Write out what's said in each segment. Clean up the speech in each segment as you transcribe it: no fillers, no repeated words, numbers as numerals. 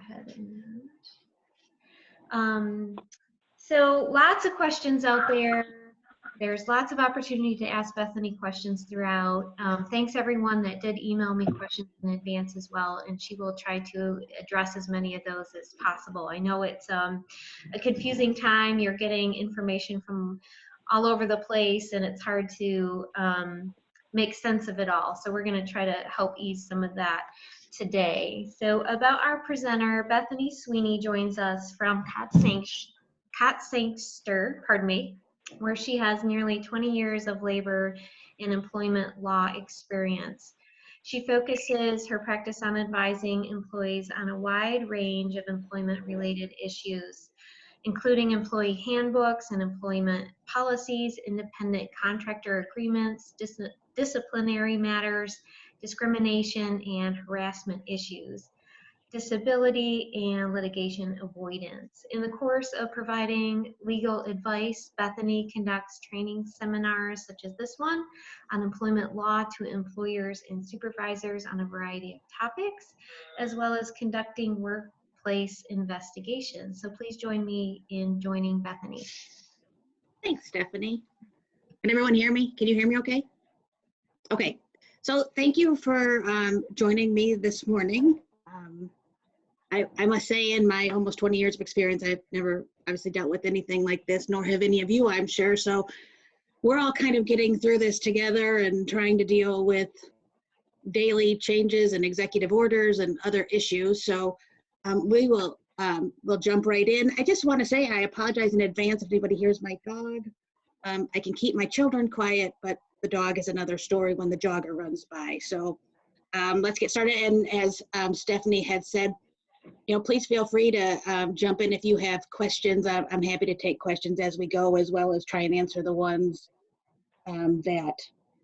ahead and so lots of questions out there. There's lots of opportunity to ask Bethany questions throughout. Thanks everyone that did email me questions in advance as well, and she will try to address as many of those as possible. I know it's a confusing time. You're getting information from all over the place, and it's hard to make sense of it all. So we're going to try to help ease some of that today. So about our presenter, Bethany Sweeney joins us from Sangster, where she has nearly 20 years of labor and employment law experience. She focuses her practice on advising employees on a wide range of employment-related issues, including employee handbooks and employment policies, independent contractor agreements, disciplinary matters, discrimination and harassment issues, disability, and litigation avoidance. In the course of providing legal advice, Bethany conducts training seminars such as this one on employment law to employers and supervisors on a variety of topics, as well as conducting workplace investigations. So please join me in joining Bethany. Thanks, Stephanie. Can everyone hear me? Can you hear me okay? Okay, so thank you for joining me this morning. I must say, in my almost 20 years of experience, I've never obviously dealt with anything like this, nor have any of you, I'm sure. So we're all kind of getting through this together and trying to deal with daily changes and executive orders and other issues. So we'll jump right in. I just want to say I apologize in advance if anybody hears my dog. I can keep my children quiet, but the dog is another story when the jogger runs by. So let's get started. And as Stephanie had said, please feel free to jump in if you have questions. I'm happy to take questions as we go, as well as try and answer the ones that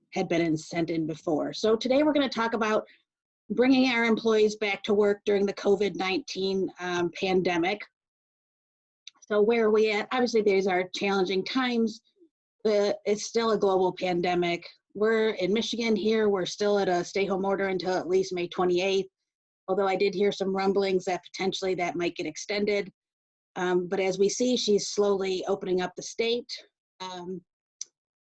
had been sent in before. So today we're going to talk about bringing our employees back to work during the COVID-19 pandemic. So where are we at? Obviously, these are challenging times. It's still a global pandemic. We're in Michigan here. We're still at a stay-home order until at least May 28th. Although I did hear some rumblings that potentially that might get extended. But as we see, she's slowly opening up the state.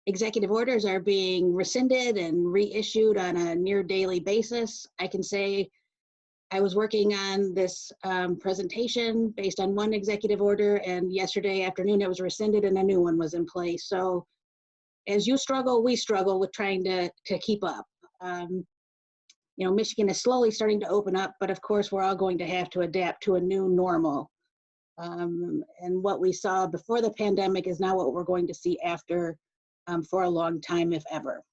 Executive orders are being rescinded and reissued on a near daily basis. I can say I was working on this presentation based on one executive order, and yesterday afternoon it was rescinded and a new one was in place. So as you struggle, we struggle with trying to keep up. Michigan is slowly starting to open up, but of course we're all going to have to adapt to a new normal. And what we saw before the pandemic is not what we're going to see after for a long time, if ever.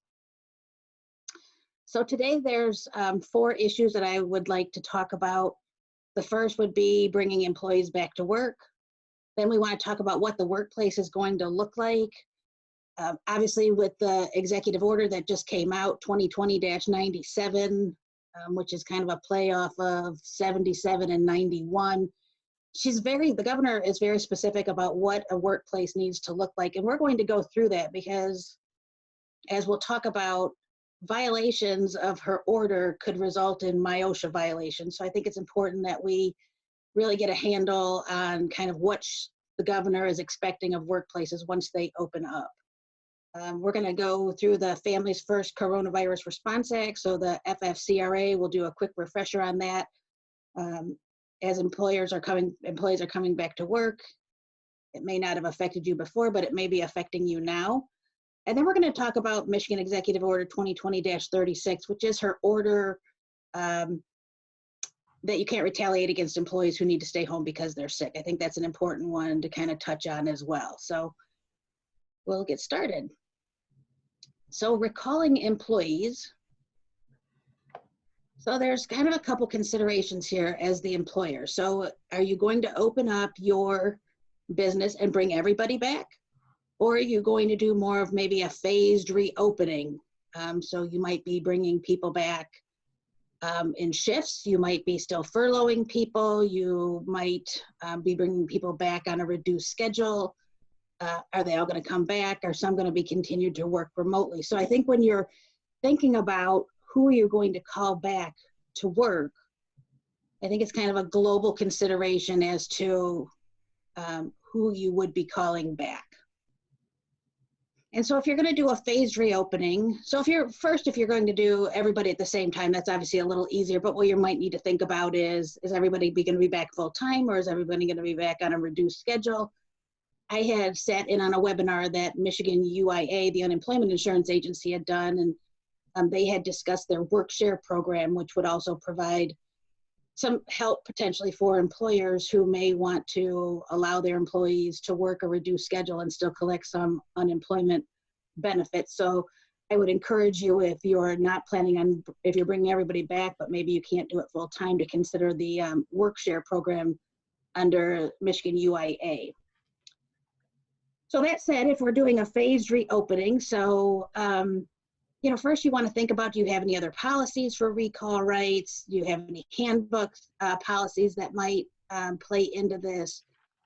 So today there's 4 issues that I would like to talk about. The first would be bringing employees back to work. Then we want to talk about what the workplace is going to look like. Obviously, with the executive order that just came out, 2020-97, which is kind of a play off of 77 and 91, the governor is very specific about what a workplace needs to look like. And we're going to go through that because, as we'll talk about, violations of her order could result in MIOSHA violations. So I think it's important that we really get a handle on kind of what the governor is expecting of workplaces once they open up. We're going to go through the Families First Coronavirus Response Act. So the FFCRA will do a quick refresher on that. As employees are coming back to work, it may not have affected you before, but it may be affecting you now. And then we're going to talk about Michigan Executive Order 2020-36, which is her order that you can't retaliate against employees who need to stay home because they're sick. I think that's an important one to kind of touch on as well. So we'll get started. So recalling employees. So there's kind of a couple considerations here as the employer. So are you going to open up your business and bring everybody back? Or are you going to do more of maybe a phased reopening? So you might be bringing people back in shifts. You might be still furloughing people. You might be bringing people back on a reduced schedule. Are they all going to come back? Are some going to be continued to work remotely? So I think when you're thinking about who you're going to call back to work, I think it's kind of a global consideration as to who you would be calling back. And so if you're going to do a phased reopening, so if you're going to do everybody at the same time, that's obviously a little easier, but what you might need to think about is everybody going to be back full time, or is everybody going to be back on a reduced schedule? I had sat in on a webinar that Michigan UIA, the Unemployment Insurance Agency, had done, and they had discussed their work share program, which would also provide some help potentially for employers who may want to allow their employees to work a reduced schedule and still collect some unemployment benefits. So I would encourage you, if you're not planning on, if you're bringing everybody back, but maybe you can't do it full time, to consider the work share program under Michigan UIA. So that said, if we're doing a phased reopening, so first you want to think about, do you have any other policies for recall rights? Do you have any handbook policies that might play into this?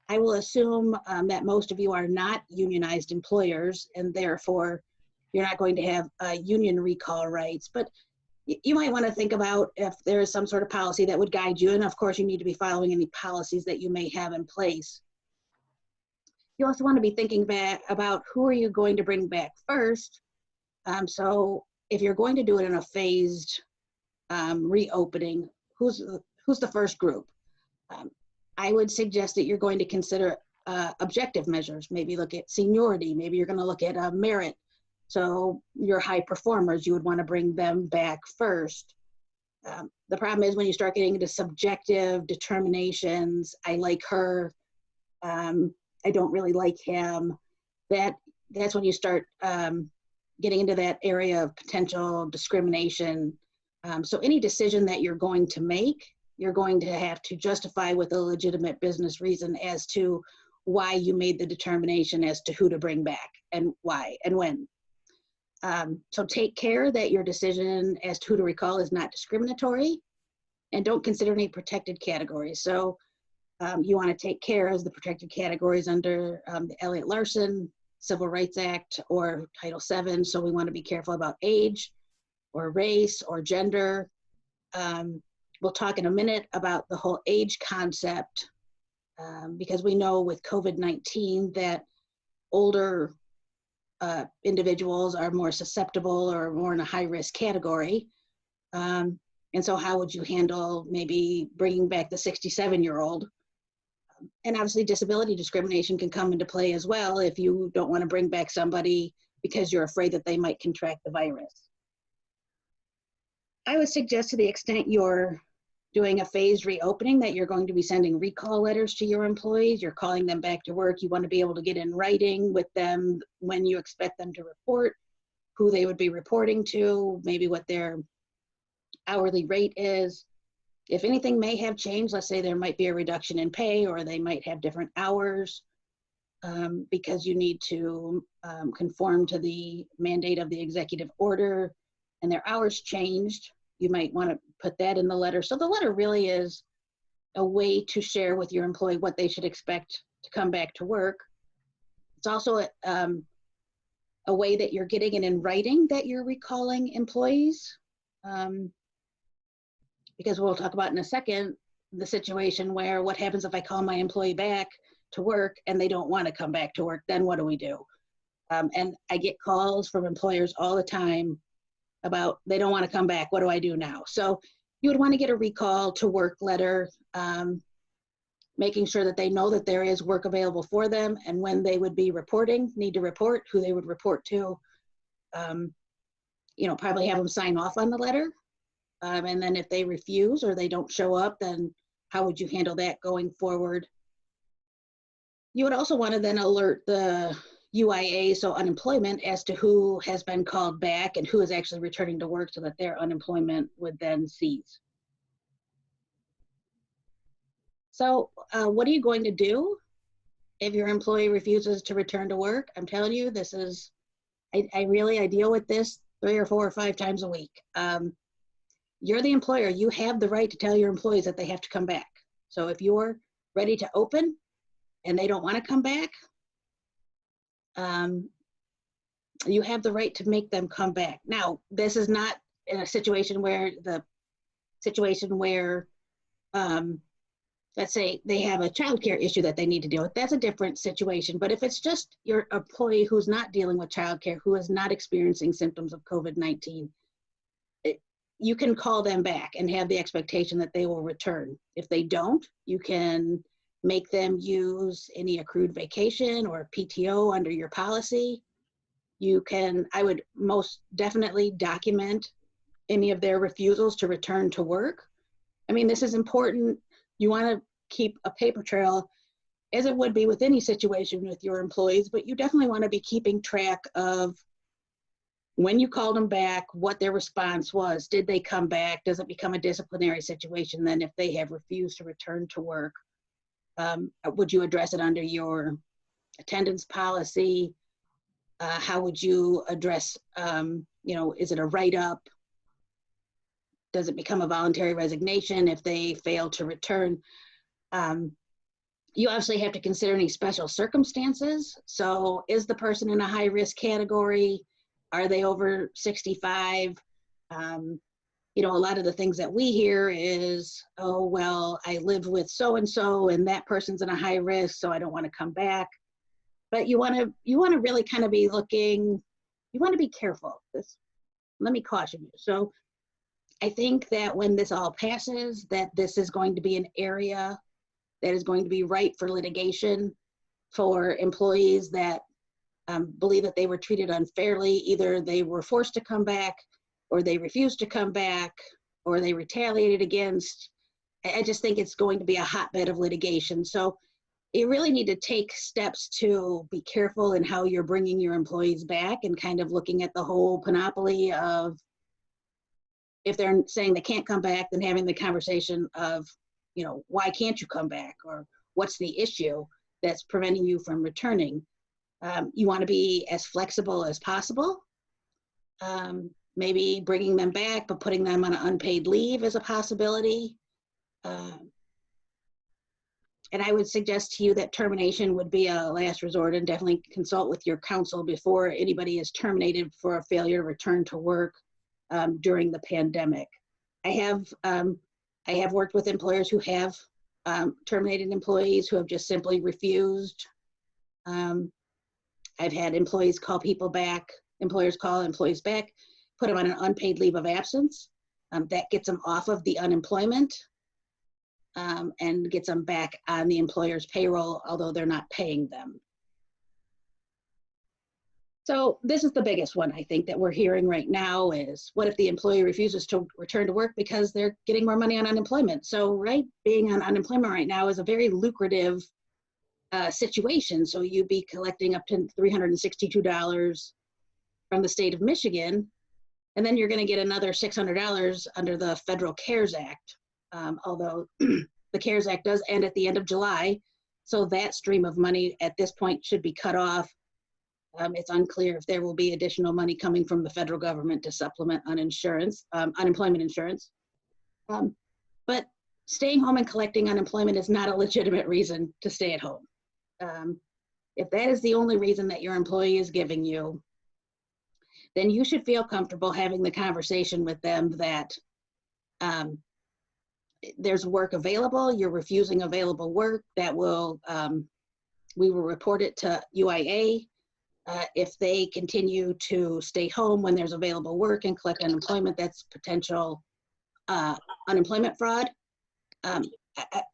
I will assume that most of you are not unionized employers, and therefore you're not going to have union recall rights. But you might want to think about if there is some sort of policy that would guide you. And of course, you need to be following any policies that you may have in place. You also want to be thinking back about who are you going to bring back first. So if you're going to do it in a phased reopening, who's the first group? I would suggest that you're going to consider objective measures. Maybe look at seniority. Maybe you're going to look at merit. So your high performers, you would want to bring them back first. The problem is when you start getting into subjective determinations, I like her, I don't really like him, that's when you start getting into that area of potential discrimination. So any decision that you're going to make, you're going to have to justify with a legitimate business reason as to why you made the determination as to who to bring back and why and when. So take care that your decision as to who to recall is not discriminatory, and don't consider any protected categories. So you want to take care as the protected categories under the Elliott-Larsen Civil Rights Act or Title VII. So we want to be careful about age or race or gender. We'll talk in a minute about the whole age concept because we know with COVID-19 that older individuals are more susceptible or more in a high-risk category. And so how would you handle maybe bringing back the 67-year-old? And obviously disability discrimination can come into play as well if you don't want to bring back somebody because you're afraid that they might contract the virus. I would suggest, to the extent you're doing a phased reopening, that you're going to be sending recall letters to your employees. You're calling them back to work. You want to be able to get in writing with them when you expect them to report, who they would be reporting to, maybe what their hourly rate is. If anything may have changed, let's say there might be a reduction in pay, or they might have different hours because you need to conform to the mandate of the executive order, and their hours changed, you might want to put that in the letter. So the letter really is a way to share with your employee what they should expect to come back to work. It's also a way that you're getting it in writing that you're recalling employees. Because we'll talk about in a second, the situation where what happens if I call my employee back to work and they don't want to come back to work, then what do we do? And I get calls from employers all the time about they don't want to come back, what do I do now? So you would want to get a recall to work letter, making sure that they know that there is work available for them and when they would be reporting, need to report, who they would report to, probably have them sign off on the letter. And then if they refuse or they don't show up, then how would you handle that going forward? You would also want to then alert the UIA, so unemployment, as to who has been called back and who is actually returning to work so that their unemployment would then cease. So what are you going to do if your employee refuses to return to work? I'm telling you, this is, I deal with this 3 or 4 or 5 times a week. You're the employer. You have the right to tell your employees that they have to come back. So if you're ready to open and they don't want to come back, you have the right to make them come back. Now, this is not in a situation where let's say they have a childcare issue that they need to deal with, that's a different situation. But if it's just your employee who's not dealing with childcare, who is not experiencing symptoms of COVID-19, you can call them back and have the expectation that they will return. If they don't, you can make them use any accrued vacation or PTO under your policy. You can, I would most definitely document any of their refusals to return to work. I mean, this is important. You want to keep a paper trail, as it would be with any situation with your employees, but you definitely want to be keeping track of when you called them back, what their response was. Did they come back? Does it become a disciplinary situation then if they have refused to return to work? Would you address it under your attendance policy? How would you address, is it a write-up? Does it become a voluntary resignation if they fail to return? You obviously have to consider any special circumstances. So is the person in a high-risk category? Are they over 65? A lot of the things that we hear is, oh, well, I lived with so-and-so and that person's in a high risk, so I don't want to come back. But you want to really kind of be looking, you want to be careful. Let me caution you. So I think that when this all passes, that this is going to be an area that is going to be ripe for litigation for employees that believe that they were treated unfairly. Either they were forced to come back, or they refused to come back, or they retaliated against. I just think it's going to be a hotbed of litigation. So you really need to take steps to be careful in how you're bringing your employees back, and kind of looking at the whole panoply of, if they're saying they can't come back, then having the conversation of, why can't you come back? Or what's the issue that's preventing you from returning? You want to be as flexible as possible. Maybe bringing them back, but putting them on an unpaid leave is a possibility. And I would suggest to you that termination would be a last resort, and definitely consult with your counsel before anybody is terminated for a failure to return to work during the pandemic. I have worked with employers who have terminated employees who have just simply refused. I've had employees call people back, employers call employees back, put them on an unpaid leave of absence. That gets them off of the unemployment and gets them back on the employer's payroll, although they're not paying them. So this is the biggest one, I think, that we're hearing right now is, what if the employee refuses to return to work because they're getting more money on unemployment? So, being on unemployment right now is a very lucrative situation. So you'd be collecting up to $362 from the state of Michigan, and then you're going to get another $600 under the Federal CARES Act, although the CARES Act does end at the end of July. So that stream of money at this point should be cut off. It's unclear if there will be additional money coming from the federal government to supplement unemployment insurance. But staying home and collecting unemployment is not a legitimate reason to stay at home. If that is the only reason that your employee is giving you, then you should feel comfortable having the conversation with them that there's work available, you're refusing available work, that will, we will report it to UIA. If they continue to stay home when there's available work and collect unemployment, that's potential unemployment fraud.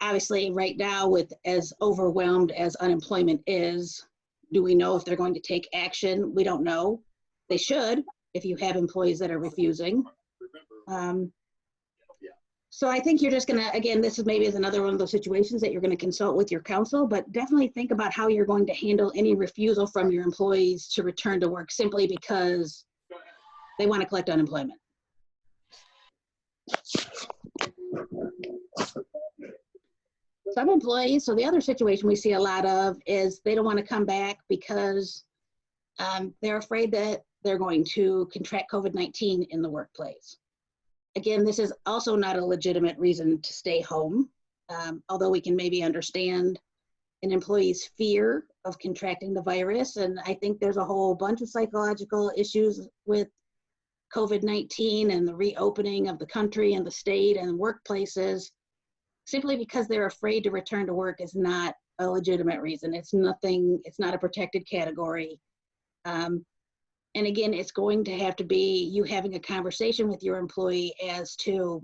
Obviously, right now, with as overwhelmed as unemployment is, do we know if they're going to take action? We don't know. They should, if you have employees that are refusing. So I think you're just gonna, again, this is maybe another one of those situations that you're gonna consult with your counsel, but definitely think about how you're going to handle any refusal from your employees to return to work simply because they want to collect unemployment. Some employees, so the other situation we see a lot of is they don't want to come back because they're afraid that they're going to contract COVID-19 in the workplace. Again, this is also not a legitimate reason to stay home, although we can maybe understand an employee's fear of contracting the virus. And I think there's a whole bunch of psychological issues with COVID-19 and the reopening of the country and the state and workplaces. simply because they're afraid to return to work is not a legitimate reason. It's nothing, it's not a protected category. And again, it's going to have to be you having a conversation with your employee as to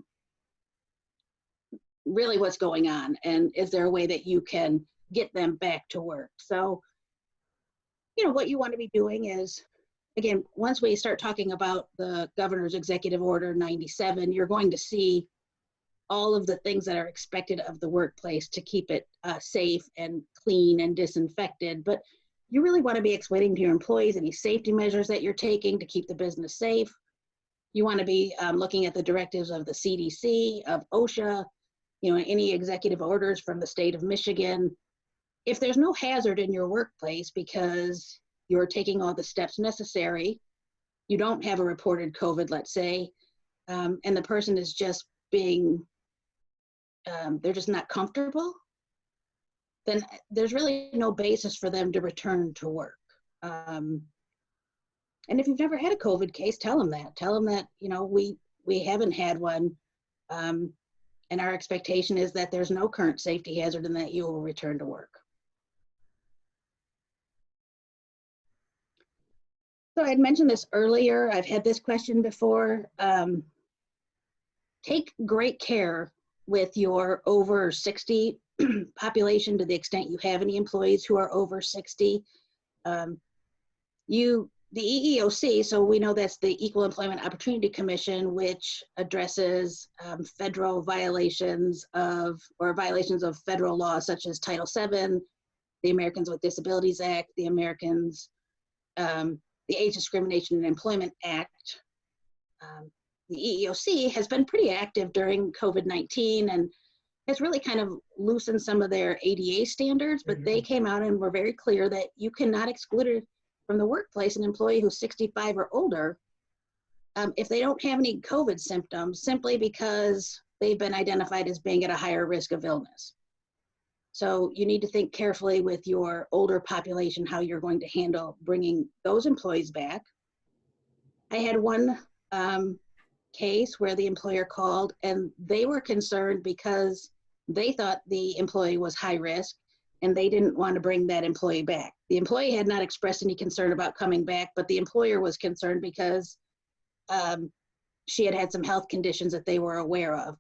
really what's going on, and is there a way that you can get them back to work. So, you know, what you want to be doing is, again, once we start talking about the governor's executive order 97, you're going to see all of the things that are expected of the workplace to keep it safe and clean and disinfected. But you really want to be explaining to your employees any safety measures that you're taking to keep the business safe. You want to be looking at the directives of the CDC, of OSHA, you know, any executive orders from the state of Michigan. If there's no hazard in your workplace because you're taking all the steps necessary, you don't have a reported COVID, let's say, and the person is just being, they're just not comfortable, then there's really no basis for them to return to work. And if you've never had a COVID case, tell them that, you know, we haven't had one. And our expectation is that there's no current safety hazard and that you will return to work. So I'd mentioned this earlier, I've had this question before. Take great care with your over 60 population to the extent you have any employees who are over 60. The EEOC, so we know that's the Equal Employment Opportunity Commission, which addresses federal violations of, or violations of federal laws such as Title VII, the Americans with Disabilities Act, the Age Discrimination in Employment Act. The EEOC has been pretty active during COVID-19 and has really kind of loosened some of their ADA standards, but they came out and were very clear that you cannot exclude from the workplace an employee who's 65 or older if they don't have any COVID symptoms, simply because they've been identified as being at a higher risk of illness. So you need to think carefully with your older population how you're going to handle bringing those employees back. I had one case where the employer called and they were concerned because they thought the employee was high risk and they didn't want to bring that employee back. The employee had not expressed any concern about coming back, but the employer was concerned because she had had some health conditions that they were aware of.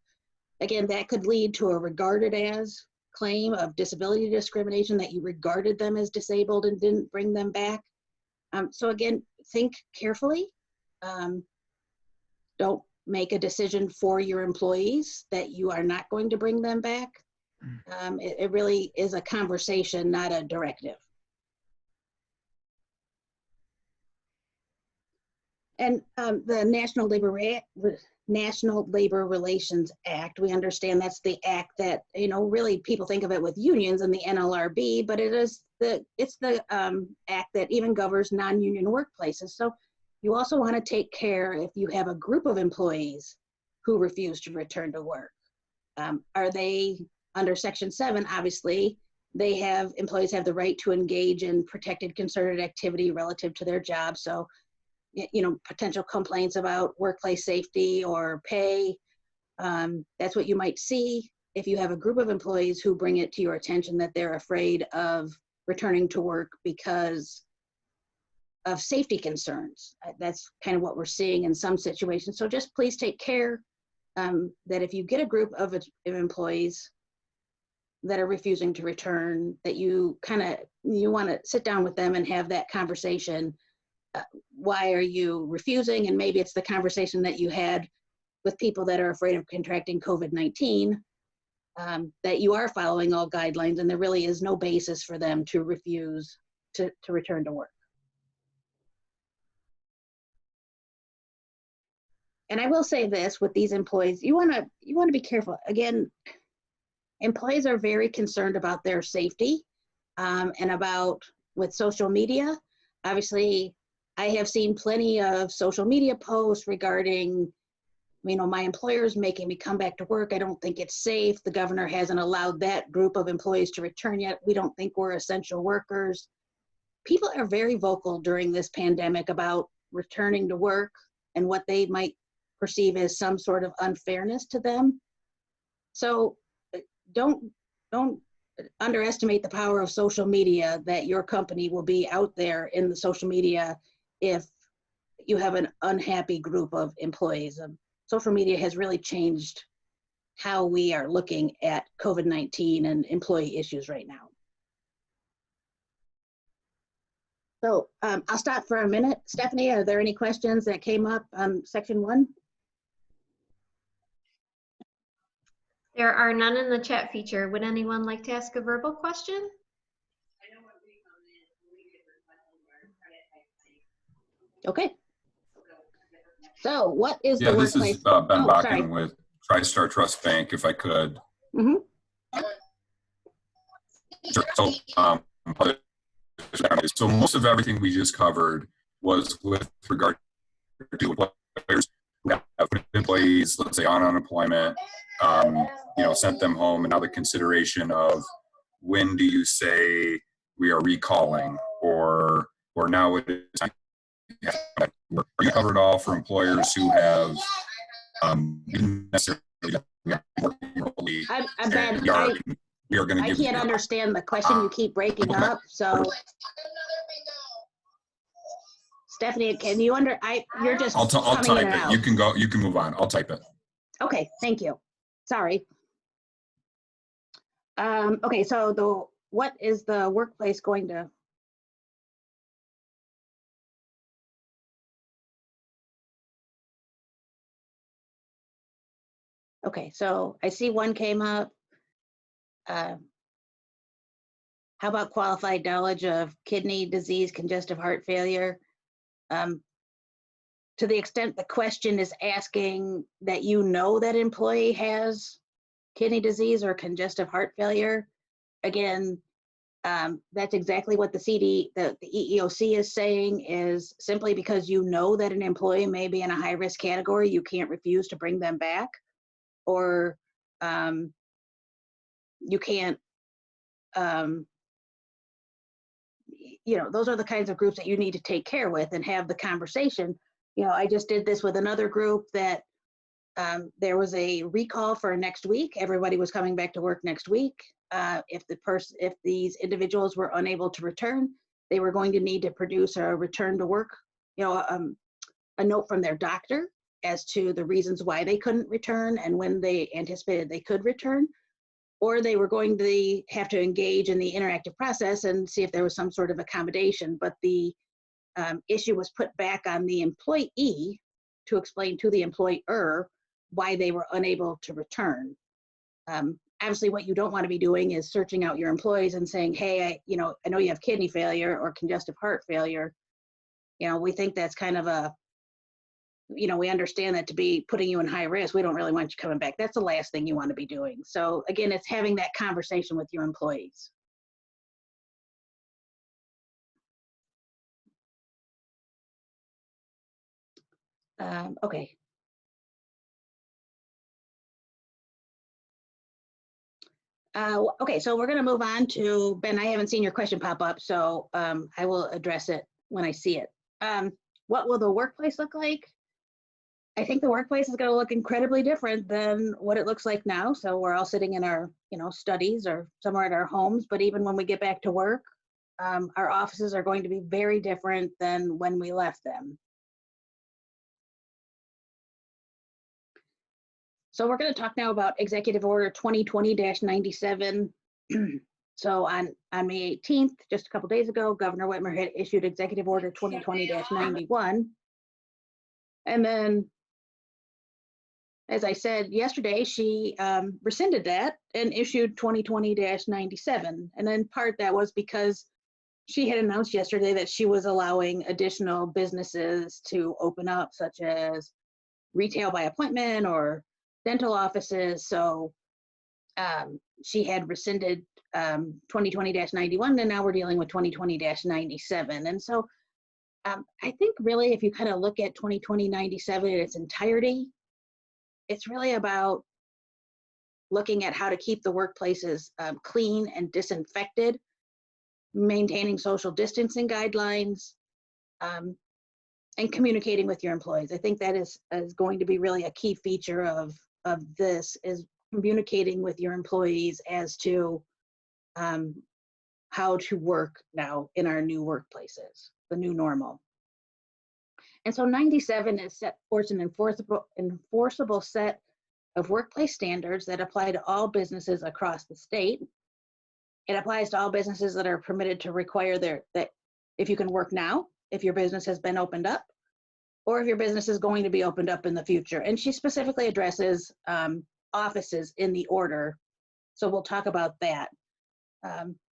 Again, that could lead to a regarded as claim of disability discrimination, that you regarded them as disabled and didn't bring them back. So again, think carefully. Don't make a decision for your employees that you are not going to bring them back. It really is a conversation, not a directive. And the National Labor Relations Act, we understand that's the act that, you know, really people think of it with unions and the NLRB, but it's the act that even governs non-union workplaces. So you also want to take care if you have a group of employees who refuse to return to work. Are they under Section 7? Obviously, employees have the right to engage in protected concerted activity relative to their job. So, you know, potential complaints about workplace safety or pay, that's what you might see if you have a group of employees who bring it to your attention that they're afraid of returning to work because of safety concerns. That's kind of what we're seeing in some situations. So just please take care that if you get a group of employees that are refusing to return, that you want to sit down with them and have that conversation. Why are you refusing? And maybe it's the conversation that you had with people that are afraid of contracting COVID-19, that you are following all guidelines and there really is no basis for them to refuse to return to work. And I will say this with these employees, you want to be careful. Again, employees are very concerned about their safety and about with social media. Obviously, I have seen plenty of social media posts regarding, you know, my employer is making me come back to work. I don't think it's safe. The governor hasn't allowed that group of employees to return yet. We don't think we're essential workers. People are very vocal during this pandemic about returning to work and what they might perceive as some sort of unfairness to them. So don't underestimate the power of social media, that your company will be out there in the social media if you have an unhappy group of employees. Social media has really changed how we are looking at COVID-19 and employee issues right now. So I'll stop for a minute. Stephanie, are there any questions that came up on section 1? There are none in the chat feature. Would anyone like to ask a verbal question? Okay. So what is Yeah, the this workplace? is Ben Oh, Bakken sorry. with TriStar Trust Bank, if I could. Mhm. Sure. So most of everything we just covered was with regard to employers who have employees, let's say on unemployment, sent them home, and now the consideration of when do you say we are recalling, or now it is time. Are you covered all for employers who have didn't necessarily working remotely? Ben, we are going to I give can't you understand the question. You keep breaking up. So Stephanie, can you you're just I'll coming in type and it. out. You can move on. I'll type it. Okay, thank you. Sorry. Okay, so what is the workplace going to? Okay, so I see one came up. How about qualified knowledge of kidney disease, congestive heart failure? To the extent the question is asking that you know that employee has kidney disease or congestive heart failure, again, that's exactly what the EEOC is saying, is simply because you know that an employee may be in a high-risk category, you can't refuse to bring them back, or you can't, those are the kinds of groups that you need to take care with and have the conversation. I just did this with another group that there was a recall for next week. Everybody was coming back to work next week. If these individuals were unable to return, they were going to need to produce a return to work, a note from their doctor as to the reasons why they couldn't return and when they anticipated they could return, or they were going to have to engage in the interactive process and see if there was some sort of accommodation. But the issue was put back on the employee to explain to the employer why they were unable to return. Obviously, what you don't want to be doing is searching out your employees and saying, hey, I know you have kidney failure or congestive heart failure. We think that's kind of we understand that to be putting you in high risk. We don't really want you coming back. That's the last thing you want to be doing. So again, it's having that conversation with your employees. Okay. Okay, so we're going to move on to, Ben, I haven't seen your question pop up, so I will address it when I see it. What will the workplace look like? I think the workplace is going to look incredibly different than what it looks like now. So we're all sitting in our, studies or somewhere at our homes, but even when we get back to work, our offices are going to be very different than when we left them. So we're going to talk now about Executive Order 2020-97. So on May 18th, just a couple days ago, Governor Whitmer had issued Executive Order 2020-91. And then, as I said yesterday, she rescinded that and issued 2020-97. And then part that was because she had announced yesterday that she was allowing additional businesses to open up, such as retail by appointment or dental offices. So she had rescinded 2020-91, and now we're dealing with 2020-97. And so I think really if you kind of look at 2020-97 in its entirety, it's really about looking at how to keep the workplaces clean and disinfected, maintaining social distancing guidelines, and communicating with your employees. I think that is going to be really a key feature of this, is communicating with your employees as to how to work now in our new workplaces, the new normal. And so 97 is set forth an enforceable set of workplace standards that apply to all businesses across the state. It applies to all businesses that are permitted to require that if you can work now, if your business has been opened up, or if your business is going to be opened up in the future. And she specifically addresses offices in the order. So we'll talk about that.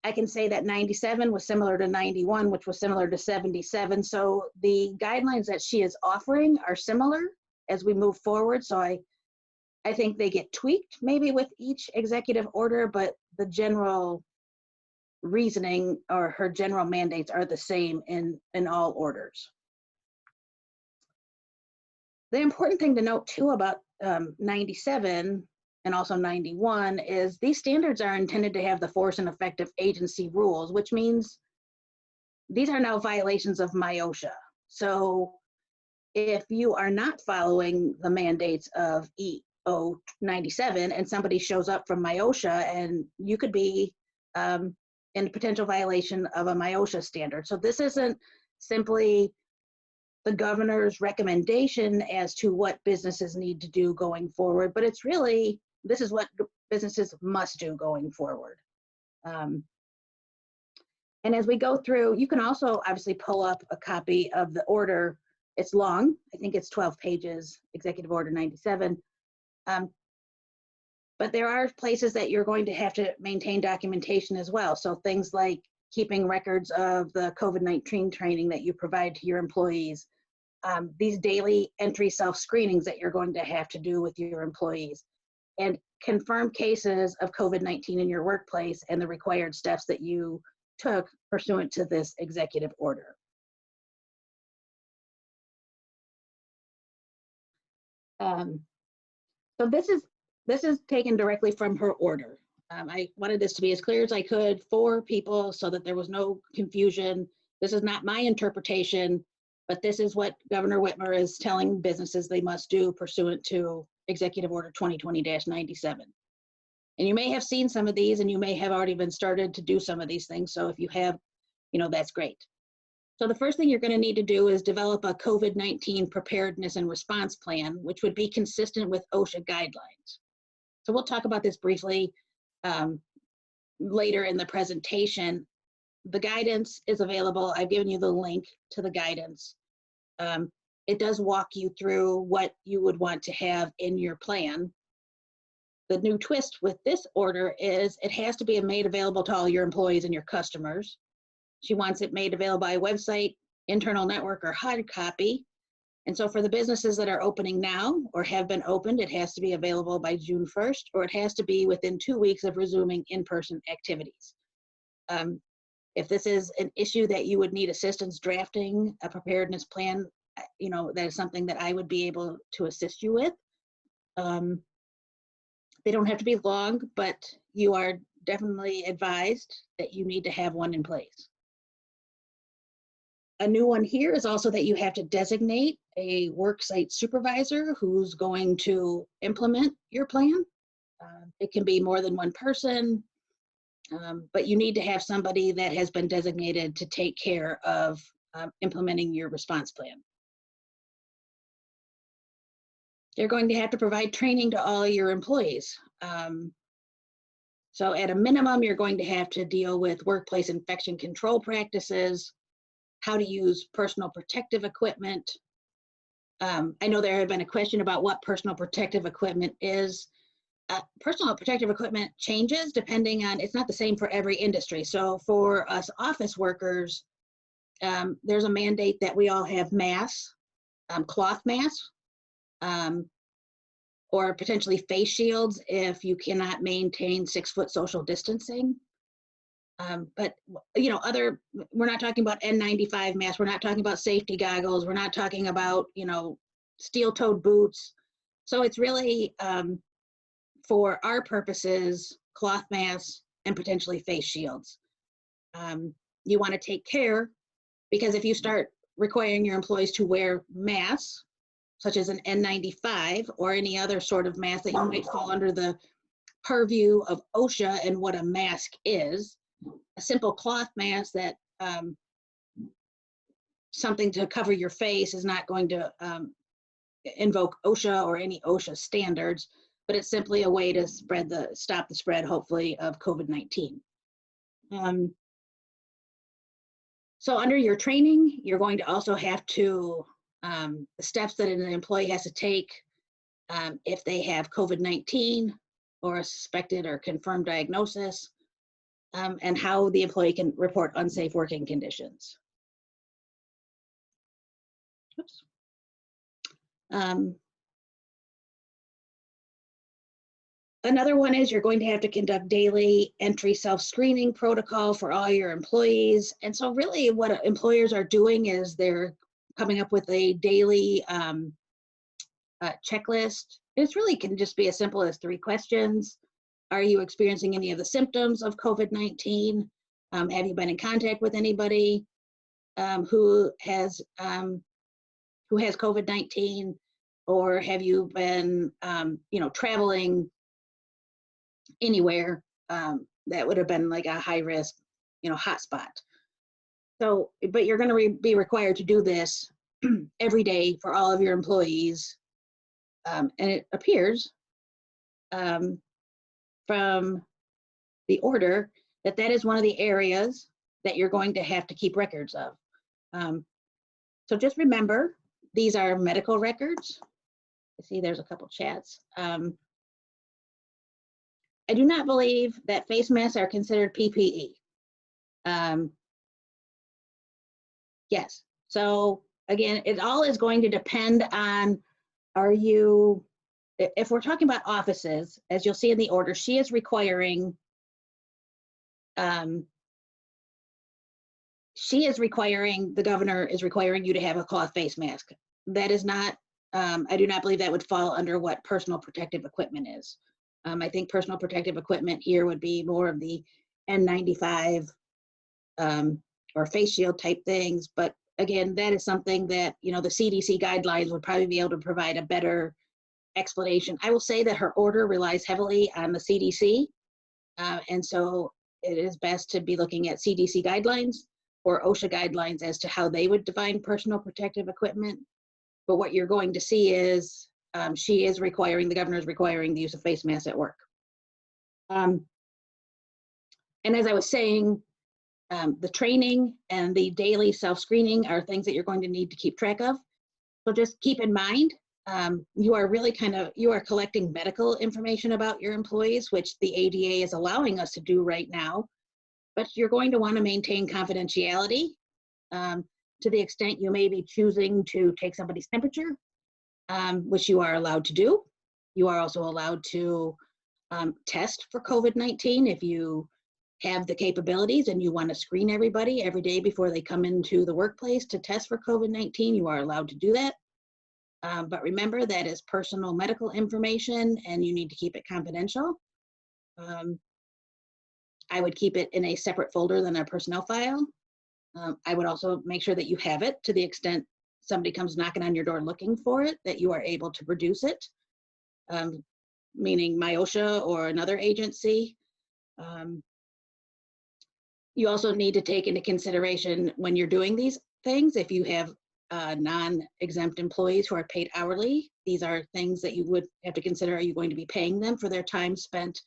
I can say that 97 was similar to 91, which was similar to 77. So the guidelines that she is offering are similar as we move forward. So I think they get tweaked maybe with each executive order, but the general reasoning or her general mandates are the same in all orders. The important thing to note too about 97 and also 91 is these standards are intended to have the force and effect of agency rules, which means these are now violations of MIOSHA. So if you are not following the mandates of EO 97 and somebody shows up from MIOSHA, and you could be in potential violation of a MIOSHA standard. So this isn't simply the governor's recommendation as to what businesses need to do going forward, but it's really, this is what businesses must do going forward. And as we go through, you can also obviously pull up a copy of the order. It's long, I think it's 12 pages, Executive Order 97. But there are places that you're going to have to maintain documentation as well. So things like keeping records of the COVID-19 training that you provide to your employees, these daily entry self-screenings that you're going to have to do with your employees, and confirm cases of COVID-19 in your workplace and the required steps that you took pursuant to this executive order. So this is taken directly from her order. I wanted this to be as clear as I could for people so that there was no confusion. This is not my interpretation, but this is what Governor Whitmer is telling businesses they must do pursuant to Executive Order 2020-97. And you may have seen some of these, and you may have already been started to do some of these things. So if you have, that's great. So the first thing you're going to need to do is develop a COVID-19 preparedness and response plan, which would be consistent with OSHA guidelines. So we'll talk about this briefly later in the presentation. The guidance is available. I've given you the link to the guidance. It does walk you through what you would want to have in your plan. The new twist with this order is it has to be made available to all your employees and your customers. She wants it made available by website, internal network, or hard copy. And so for the businesses that are opening now or have been opened, it has to be available by June 1st, or it has to be within 2 weeks of resuming in-person activities. If this is an issue that you would need assistance drafting a preparedness plan, that is something that I would be able to assist you with. They don't have to be long, but you are definitely advised that you need to have one in place. A new one here is also that you have to designate a worksite supervisor who's going to implement your plan. It can be more than one person, but you need to have somebody that has been designated to take care of implementing your response plan. You're going to have to provide training to all your employees. So at a minimum, you're going to have to deal with workplace infection control practices, how to use personal protective equipment. I know there had been a question about what personal protective equipment is. Personal protective equipment changes depending on, it's not the same for every industry. So for us office workers, there's a mandate that we all have masks, cloth masks, or potentially face shields if you cannot maintain 6-foot social distancing. But we're not talking about N95 masks. We're not talking about safety goggles. We're not talking about, steel-toed boots. So it's really, for our purposes, cloth masks and potentially face shields. You want to take care, because if you start requiring your employees to wear masks, such as an N95 or any other sort of mask that you might fall under the purview of OSHA and what a mask is. A simple cloth mask that something to cover your face is not going to invoke OSHA or any OSHA standards, but it's simply a way to stop the spread, hopefully, of COVID-19. So under your training, you're going to also have to, the steps that an employee has to take if they have COVID-19 or a suspected or confirmed diagnosis, and how the employee can report unsafe working conditions. Oops. Another one is you're going to have to conduct daily entry self-screening protocol for all your employees. And so really what employers are doing is they're coming up with a daily checklist. It really can just be as simple as 3 questions. Are you experiencing any of the symptoms of COVID-19? Have you been in contact with anybody who has COVID-19? Or have you been, traveling anywhere that would have been like a high risk, hotspot? So, but you're going to be required to do this every day for all of your employees. And it appears from the order that is one of the areas that you're going to have to keep records of. So just remember, these are medical records. I see there's a couple chats. I do not believe that face masks are considered PPE. Yes, so again, it all is going to depend on, if we're talking about offices, as you'll see in the order, she is requiring, the governor is requiring you to have a cloth face mask. That is not, I do not believe that would fall under what personal protective equipment is. I think personal protective equipment here would be more of the N95 or face shield type things. But again, that is something that, the CDC guidelines would probably be able to provide a better explanation. I will say that her order relies heavily on the CDC. And so it is best to be looking at CDC guidelines or OSHA guidelines as to how they would define personal protective equipment. But what you're going to see is the governor is requiring the use of face masks at work. And as I was saying, the training and the daily self-screening are things that you're going to need to keep track of. So just keep in mind, you are collecting medical information about your employees, which the ADA is allowing us to do right now. But you're going to want to maintain confidentiality to the extent you may be choosing to take somebody's temperature, which you are allowed to do. You are also allowed to test for COVID-19 if you have the capabilities and you want to screen everybody every day before they come into the workplace to test for COVID-19. You are allowed to do that. But remember, that is personal medical information and you need to keep it confidential. I would keep it in a separate folder than a personnel file. I would also make sure that you have it to the extent somebody comes knocking on your door looking for it, that you are able to produce it, meaning MyOSHA or another agency. You also need to take into consideration when you're doing these things, if you have non-exempt employees who are paid hourly, these are things that you would have to consider. Are you going to be paying them for their time spent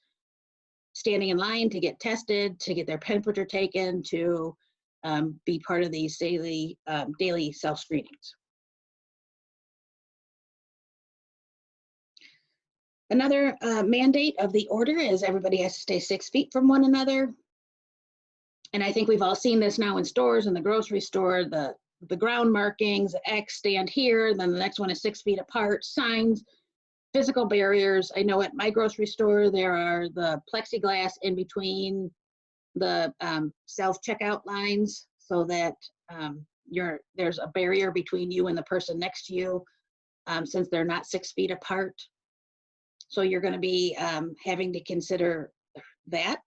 standing in line to get tested, to get their temperature taken, to be part of these daily self-screenings? Another mandate of the order is everybody has to stay 6 feet from one another. And I think we've all seen this now in stores, in the grocery store, the ground markings, X stand here, then the next one is 6 feet apart, signs, physical barriers. I know at my grocery store, there are the plexiglass in between the self-checkout lines so that there's a barrier between you and the person next to you since they're not 6 feet apart. So you're going to be having to consider that.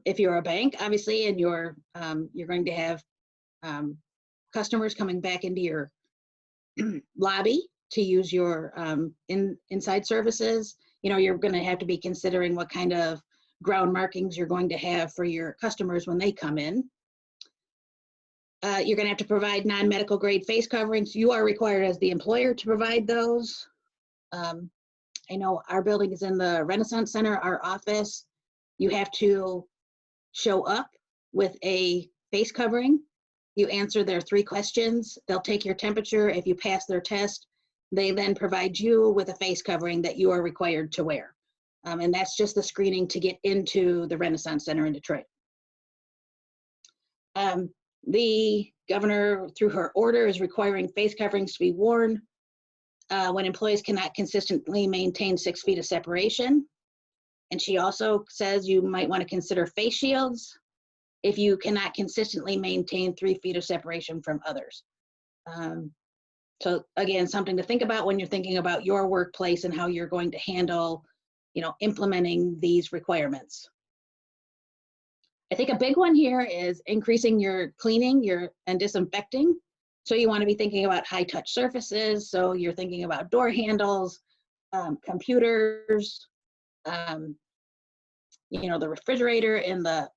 If you're a bank, obviously, and you're going to have customers coming back into your lobby to use your inside services, you're going to have to be considering what kind of ground markings you're going to have for your customers when they come in. You're going to have to provide non-medical grade face coverings. You are required as the employer to provide those. I know our building is in the Renaissance Center, our office. You have to show up with a face covering. You answer their 3 questions. They'll take your temperature. If you pass their test, they then provide you with a face covering that you are required to wear. And that's just the screening to get into the Renaissance Center in Detroit. The governor, through her order, is requiring face coverings to be worn when employees cannot consistently maintain 6 feet of separation. And she also says you might want to consider face shields if you cannot consistently maintain 3 feet of separation from others. So again, something to think about when you're thinking about your workplace and how you're going to handle, implementing these requirements. I think a big one here is increasing your cleaning and disinfecting. So you want to be thinking about high touch surfaces. So you're thinking about door handles, computers, the refrigerator in the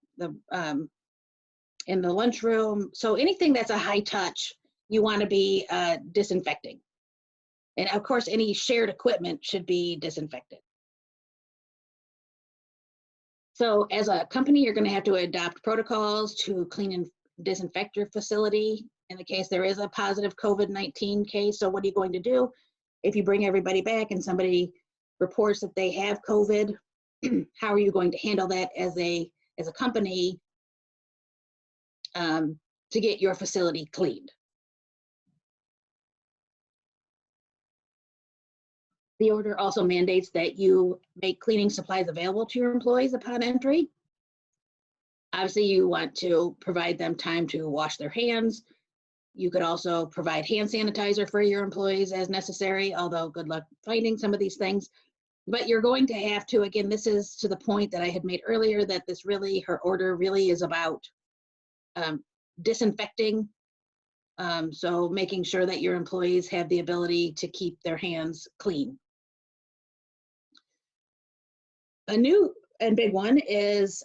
lunchroom. So anything that's a high touch, you want to be disinfecting. And of course, any shared equipment should be disinfected. So as a company, you're going to have to adopt protocols to clean and disinfect your facility in the case there is a positive COVID-19 case. So what are you going to do if you bring everybody back and somebody reports that they have COVID? How are you going to handle that as a company to get your facility cleaned? The order also mandates that you make cleaning supplies available to your employees upon entry. Obviously, you want to provide them time to wash their hands. You could also provide hand sanitizer for your employees as necessary, although good luck finding some of these things. But you're going to have to, again, this is to the point that I had made earlier, that her order really is about disinfecting. So making sure that your employees have the ability to keep their hands clean. A new and big one is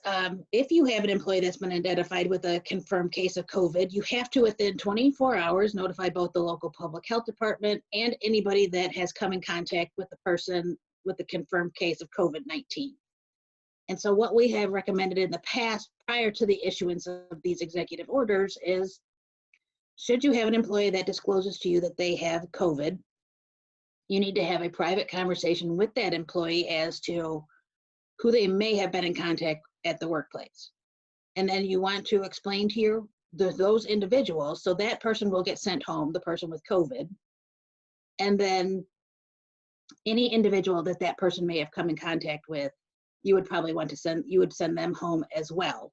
if you have an employee that's been identified with a confirmed case of COVID, you have to, within 24 hours, notify both the local public health department and anybody that has come in contact with the person with the confirmed case of COVID-19. And so what we have recommended in the past, prior to the issuance of these executive orders, is should you have an employee that discloses to you that they have COVID, you need to have a private conversation with that employee as to who they may have been in contact at the workplace. And then you want to explain to those individuals, so that person will get sent home, the person with COVID. And then any individual that person may have come in contact with, you would probably want to send them home as well.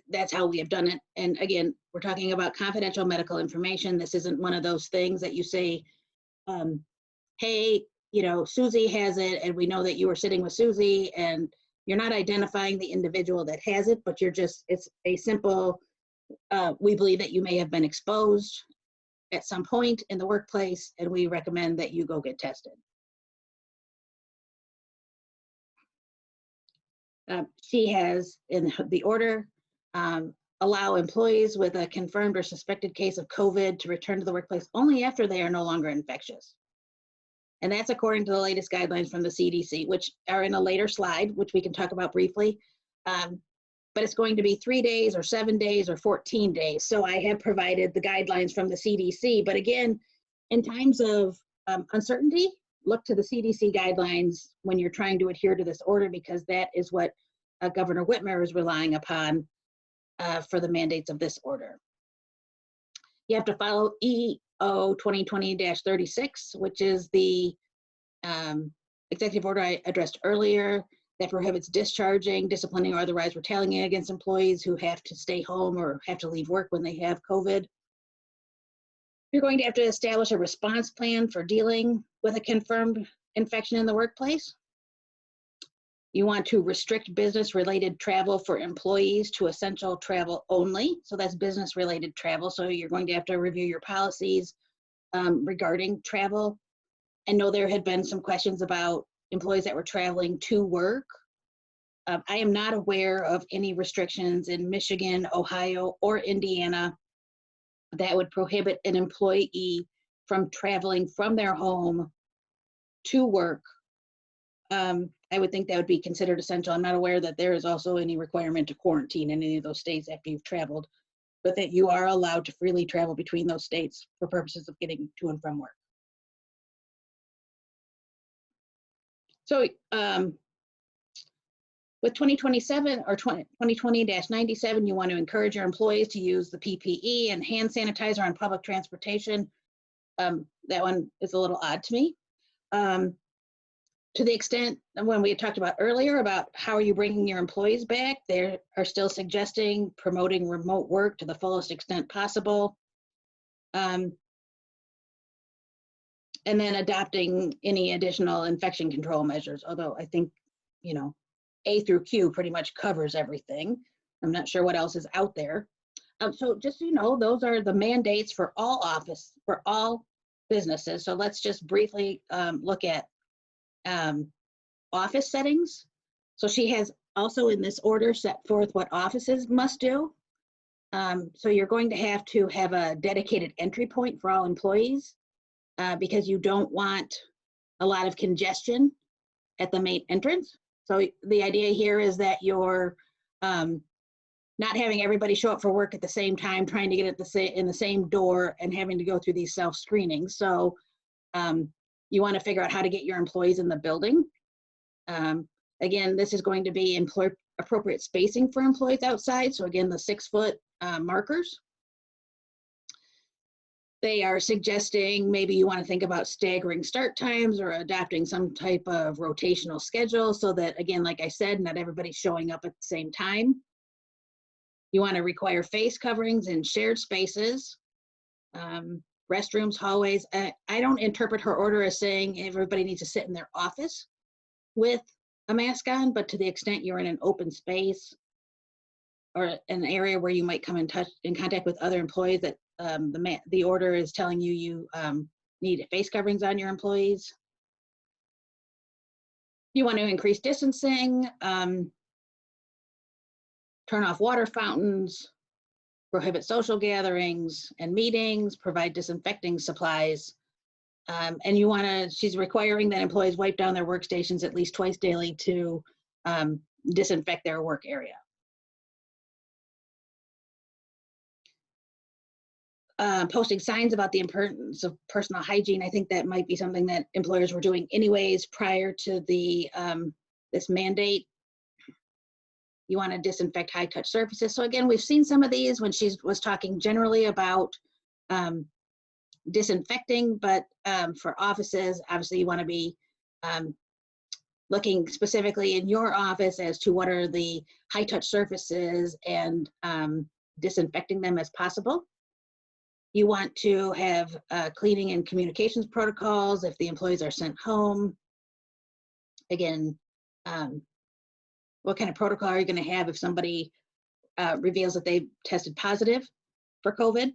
That's how we have done it. And again, we're talking about confidential medical information. This isn't one of those things that you say, hey, Susie has it, and we know that you were sitting with Susie, and you're not identifying the individual that has it, but it's a simple, we believe that you may have been exposed at some point in the workplace, and we recommend that you go get tested. She has, in the order, allow employees with a confirmed or suspected case of COVID to return to the workplace only after they are no longer infectious. And that's according to the latest guidelines from the CDC, which are in a later slide, which we can talk about briefly. But it's going to be 3 days or 7 days or 14 days. So I have provided the guidelines from the CDC. But again, in times of uncertainty, look to the CDC guidelines when you're trying to adhere to this order, because that is what Governor Whitmer is relying upon for the mandates of this order. You have to follow EO 2020-36, which is the executive order I addressed earlier that prohibits discharging, disciplining, or otherwise retaliating against employees who have to stay home or have to leave work when they have COVID. You're going to have to establish a response plan for dealing with a confirmed infection in the workplace. You want to restrict business-related travel for employees to essential travel only. So that's business-related travel. So you're going to have to review your policies regarding travel. I know there had been some questions about employees that were traveling to work. I am not aware of any restrictions in Michigan, Ohio, or Indiana that would prohibit an employee from traveling from their home to work. I would think that would be considered essential. I'm not aware that there is also any requirement to quarantine in any of those states after you've traveled, but that you are allowed to freely travel between those states for purposes of getting to and from work. So with 2027 or 2020-97, you want to encourage your employees to use the PPE and hand sanitizer on public transportation. That one is a little odd to me. To the extent when we talked about earlier about how are you bringing your employees back, they are still suggesting promoting remote work to the fullest extent possible. And then adopting any additional infection control measures, although I think, you know, A through Q pretty much covers everything. I'm not sure what else is out there. So just so you know, those are the mandates for all businesses. So let's just briefly look at office settings. So she has also in this order set forth what offices must do. So you're going to have a dedicated entry point for all employees because you don't want a lot of congestion at the main entrance. So the idea here is that you're not having everybody show up for work at the same time, trying to get in the same door and having to go through these self-screenings. So you want to figure out how to get your employees in the building. Again, this is going to be appropriate spacing for employees outside. So again, the 6-foot markers. They are suggesting maybe you want to think about staggering start times or adopting some type of rotational schedule so that, again, like I said, not everybody's showing up at the same time. You want to require face coverings in shared spaces, restrooms, hallways. I don't interpret her order as saying everybody needs to sit in their office with a mask on, but to the extent you're in an open space or an area where you might come in contact with other employees that the order is telling you need face coverings on your employees. You want to increase distancing, turn off water fountains, prohibit social gatherings and meetings, provide disinfecting supplies. And she's requiring that employees wipe down their workstations at least twice daily to disinfect their work area. Posting signs about the importance of personal hygiene. I think that might be something that employers were doing anyways prior to the this mandate. You want to disinfect high-touch surfaces. So again, we've seen some of these when she was talking generally about disinfecting, but for offices, obviously you want to be looking specifically in your office as to what are the high-touch surfaces and disinfecting them as possible. You want to have cleaning and communications protocols if the employees are sent home. Again, what kind of protocol are you going to have if somebody reveals that they've tested positive for COVID?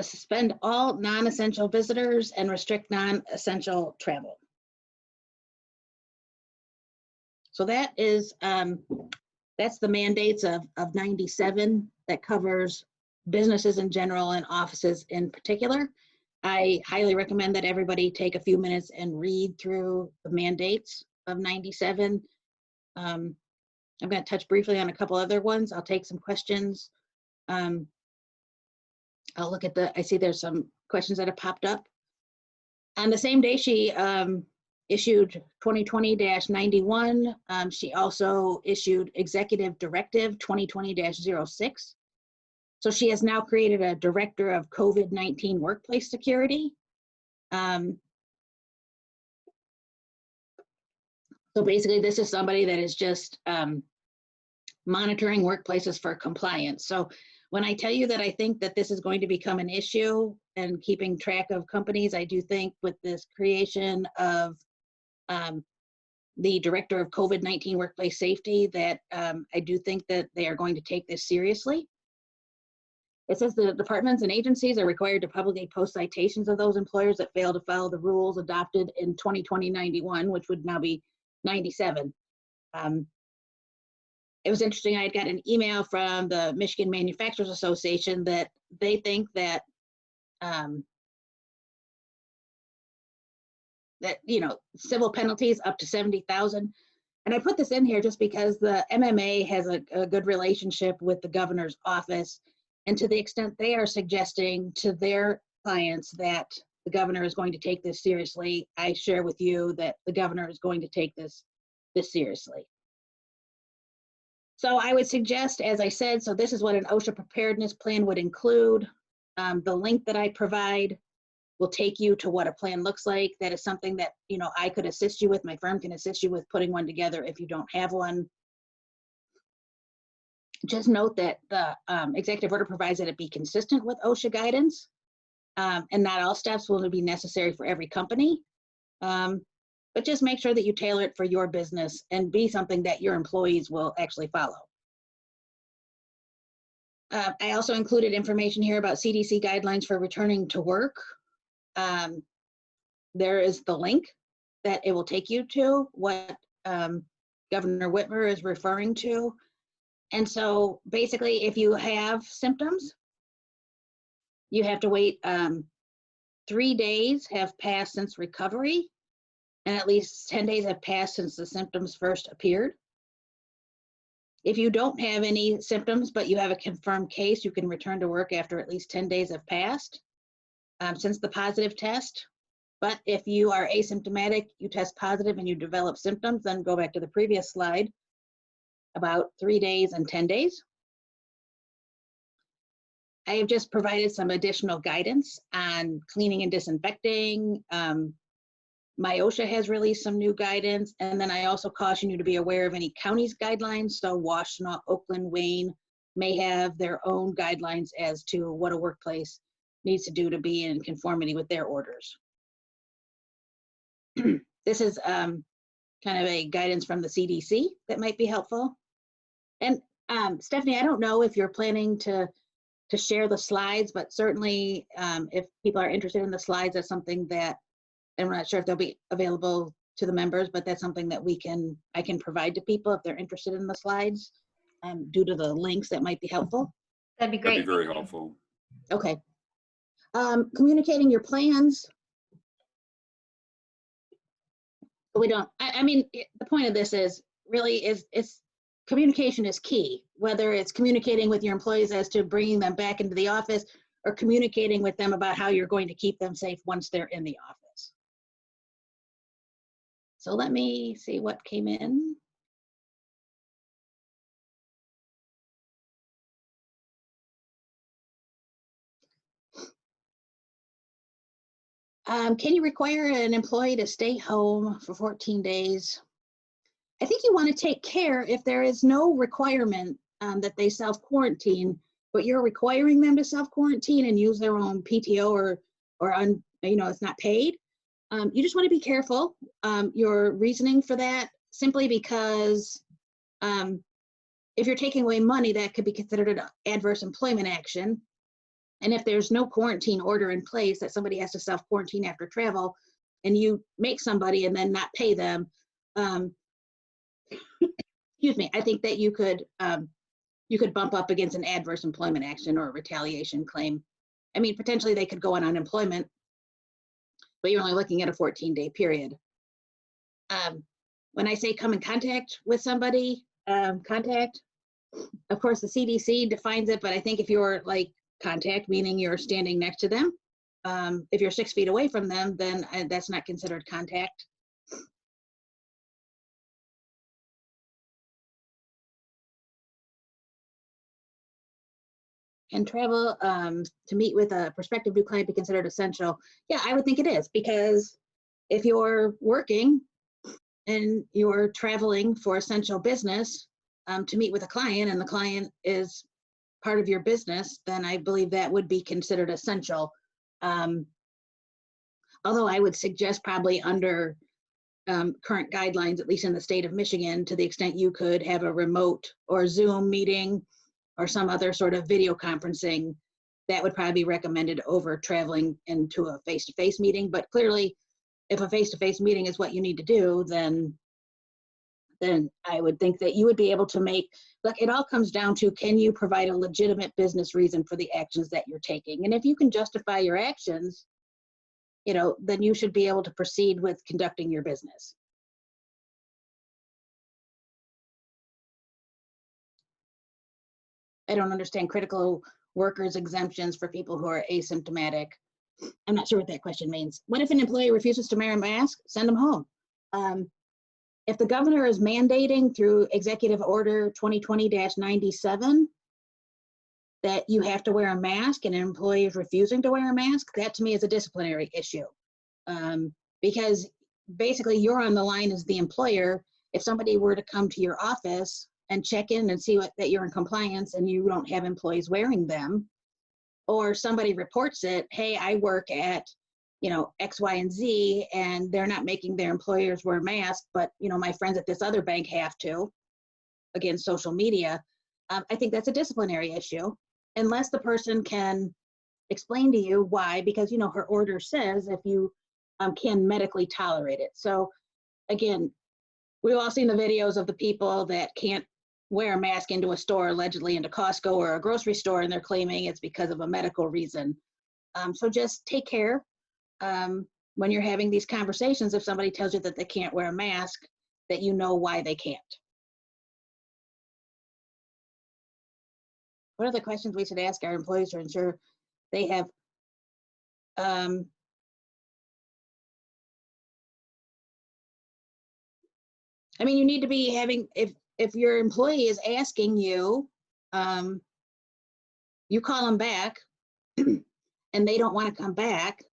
Suspend all non-essential visitors and restrict non-essential travel. So that is, that's the mandates of 97 that covers businesses in general and offices in particular. I highly recommend that everybody take a few minutes and read through the mandates of 97. I'm going to touch briefly on a couple other ones. I'll take some questions. I'll look at I see there's some questions that have popped up. On the same day she issued 2020-91, she also issued Executive Directive 2020-06. So she has now created a Director of COVID-19 Workplace Security. So basically this is somebody that is just monitoring workplaces for compliance. So when I tell you that I think that this is going to become an issue and keeping track of companies, I do think with this creation of the Director of COVID-19 Workplace Safety that I do think that they are going to take this seriously. It says the departments and agencies are required to publicly post citations of those employers that fail to follow the rules adopted in 2020-91, which would now be 97. It was interesting, I had got an email from the Michigan Manufacturers Association that they think that civil penalties up to 70,000. And I put this in here just because the MMA has a good relationship with the governor's office. And to the extent they are suggesting to their clients that the governor is going to take this seriously, I share with you that the governor is going to take this seriously. So I would suggest, as I said, so this is what an OSHA preparedness plan would include. The link that I provide will take you to what a plan looks like. That is something that, I could assist you with. My firm can assist you with putting one together if you don't have one. Just note that the executive order provides that it be consistent with OSHA guidance, and not all steps will be necessary for every company. But just make sure that you tailor it for your business and be something that your employees will actually follow. I also included information here about CDC guidelines for returning to work. There is the link that it will take you to what Governor Whitmer is referring to. And so basically, if you have symptoms, you have to wait 3 days have passed since recovery, and at least 10 days have passed since the symptoms first appeared. If you don't have any symptoms, but you have a confirmed case, you can return to work after at least 10 days have passed since the positive test. But if you are asymptomatic, you test positive and you develop symptoms, then go back to the previous slide about 3 days and 10 days. I have just provided some additional guidance on cleaning and disinfecting. MyOSHA has released some new guidance, and then I also caution you to be aware of any county's guidelines. So Washtenaw, Oakland, Wayne may have their own guidelines as to what a workplace needs to do to be in conformity with their orders. This is kind of a guidance from the CDC that might be helpful. And Stephanie, I don't know if you're planning to share the slides, but certainly if people are interested in the slides, that's something that, and we're not sure if they'll be available to the members, but that's something that I can provide to people if they're interested in the slides due to the links that might be helpful. That'd be great. That'd be very helpful. Okay. Communicating your plans. We don't, I mean, the point of this is really communication is key, whether it's communicating with your employees as to bringing them back into the office or communicating with them about how you're going to keep them safe once they're in the office. So let me see what came in. Can you require an employee to stay home for 14 days? I think you want to take care if there is no requirement that they self-quarantine, but you're requiring them to self-quarantine and use their own PTO or it's not paid. You just want to be careful. Your reasoning for that, simply because if you're taking away money, that could be considered an adverse employment action. And if there's no quarantine order in place that somebody has to self-quarantine after travel, and you make somebody and then not pay them, excuse me, I think that you could bump up against an adverse employment action or a retaliation claim. I mean, potentially they could go on unemployment, but you're only looking at a 14-day period. When I say come in contact with somebody, contact, of course the CDC defines it, but I think if you're like contact, meaning you're standing next to them, if you're 6 feet away from them, then that's not considered contact. Can travel to meet with a prospective new client be considered essential? Yeah, I would think it is, because if you're working and you're traveling for essential business to meet with a client, and the client is part of your business, then I believe that would be considered essential. Although I would suggest probably under current guidelines, at least in the state of Michigan, to the extent you could have a remote or Zoom meeting or some other sort of video conferencing, that would probably be recommended over traveling into a face-to-face meeting. But clearly, if a face-to-face meeting is what you need to do, then I would think that you would be able to make, look, it all comes down to, can you provide a legitimate business reason for the actions that you're taking? And if you can justify your actions, then you should be able to proceed with conducting your business. I don't understand critical workers exemptions for people who are asymptomatic. I'm not sure what that question means. What if an employee refuses to wear a mask? Send them home. If the governor is mandating through Executive Order 2020-97 that you have to wear a mask and an employee is refusing to wear a mask, that to me is a disciplinary issue. Because basically you're on the line as the employer. If somebody were to come to your office and check in and see that you're in compliance and you don't have employees wearing them, or somebody reports it, hey, I work at X, Y, and Z, and they're not making their employers wear masks, but my friends at this other bank have to, again, social media. I think that's a disciplinary issue, unless the person can explain to you why, because her order says if you can medically tolerate it. So again, we've all seen the videos of the people that can't wear a mask into a store, allegedly into Costco or a grocery store, and they're claiming it's because of a medical reason. So just take care when you're having these conversations. If somebody tells you that they can't wear a mask, that you know why they can't. What are the questions we should ask our employees to ensure they have you need to be having, if your employee is asking you, you call them back and they don't want to come back,